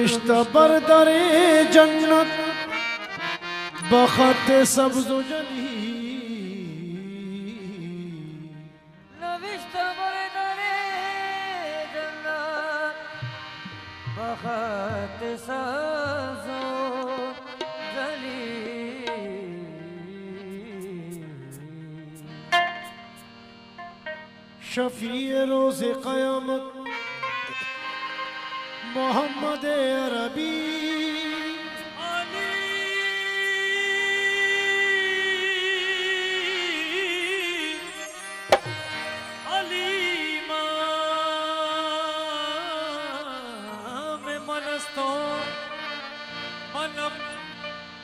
नविश्ता बरदरे जन्नत बखत सब्ज़ जली नविश्ता बरदरे जन्नत बखत सब्ज़ जली शफीए रोज़े क़यामत मोहम्मद अरबी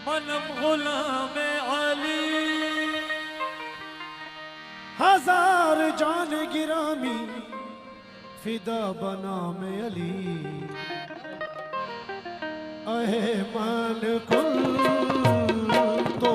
मनम गुलाम अली हजार जान गिरामी फिदा बना में अली अहे मान कुल तो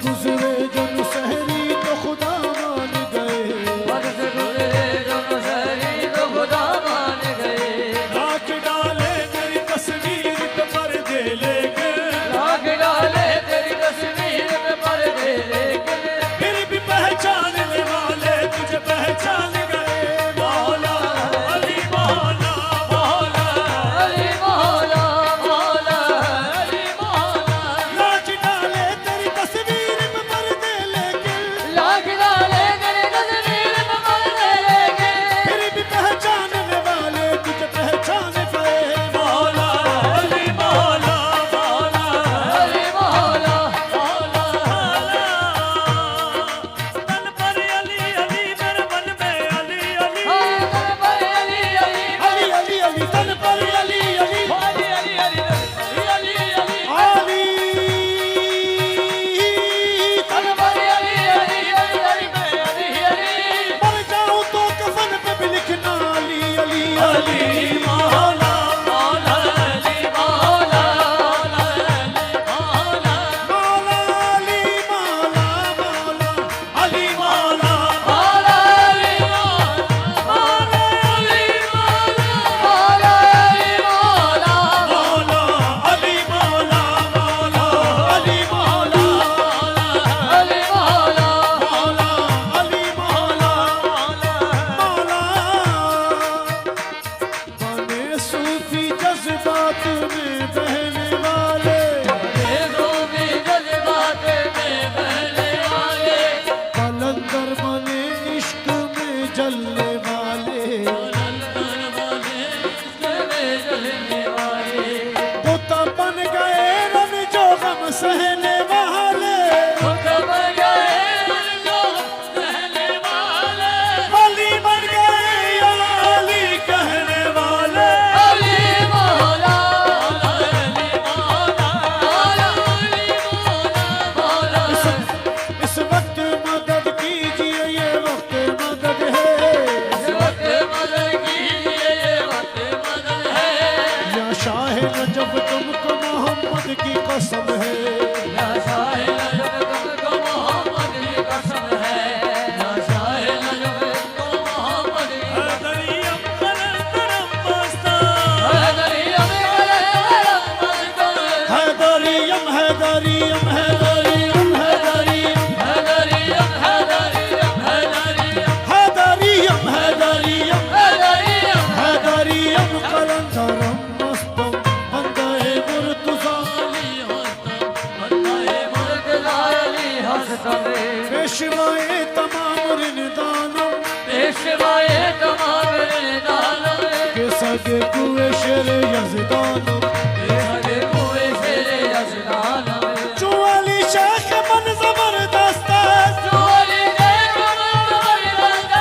गुजरे जो सहरी तो खुदा मान गए से गुजरे जो सहरी तो खुदा मान गए लाख डाले तेरी तस्वीर पे पर्दे लेके लाख डाले तेरी तस्वीर पे पर्दे लेके फिर भी पहचानने वाले तुझे पहचान गए मौला अली मौला मौला अली मौला मौला अली मौला लाख डाले तेरी तस्वीर पे पर्दे लेके लाख डाले तेरी तस्वीर पे पर्दे लेके फिर भी पहचानने वाले तुझे पहचान गए मौला अली मौला मौला अली मौला मौला तन पर अली अली मेरे मन में अली अली तन पर अली अली अली अली अली तन पर अली अली अली अली अली अली अली अली तन पर अली अली अली अली अली अली मर जाऊं तो कफन पे भी लिखना अली अली अली मौला मौला अली मौला मौला मौला अली मौला मौला अली मौला मौला अली मौला अली मौला अली मौला मौला अली मौला मौला अली मौला अली मौला मौला अली मौला मौला बने सूफी जज्बात में बहने वाले ये रूबी जज्बात में बहने वाले कलंदर बने इश्क में जलने वाले जलने वाले पुता बन गए रन जो गम सहने वाले खुद गए जो रहने वाले अली बन गए या अली कहने वाले अली मौला अली मौला अली मौला इस वक्त मदद कीजिए ये वक्त मदद है इस वक्त मदद कीजिए ये वक्त मदद है या शाह नजब तुमको मोहम्मद की कसम है या शाह नजब तुमको मोहम्मद की कसम है या शाह नजब तुमको मोहम्मद की दरियम करम मस्ता हैदरियम हैदरियम हैदरियम हैदरियम हैदरियम हैदरियम हैदरियम हैदरियम हैदरियम हैदरियम हैदरियम हैदरियम कलंदरम मस्तम बंदे मुर्तजा पेशवाए तमाम रिंदानम पेशवाए तमाम दानव के सगे कुए शेर यजदान ये हरे कोई शेरे यजदानव चुवाली शेख मन जबरदस्त चोली देख मन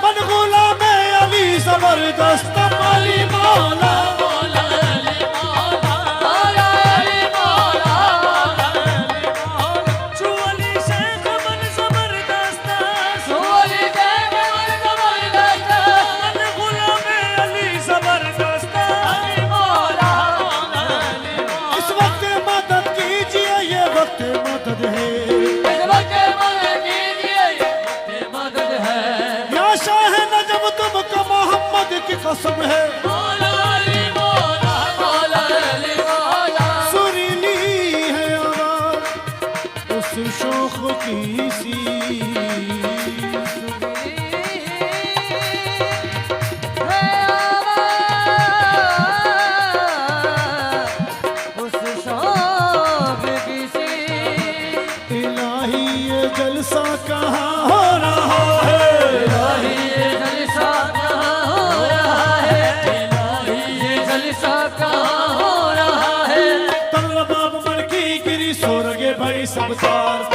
मन गुलाम अली जबरदस्त अली मौला मौला अली मौला मौला अली मौला चुवाली शेख मन जबरदस्त चोली देख मन जबरदस्त मन गुलाम अली जबरदस्त अली मौला मौला अली मौला इस वक्त मदद कीजिए ये वक्त मदद है इस वक्त मदद कीजिए ये मदद है या शाह नजम तुमको मोहम्मद की कसम है मौला अली मौला मौला अली मौला सुरीली है आवाज उस शोख की सी इलाही ये जलसा कहाँ हो रहा है ये जलसा कहाँ हो रहा है ये जलसा कहाँ हो रहा है तल बाब मर की गिरी सोरगे भाई सब तार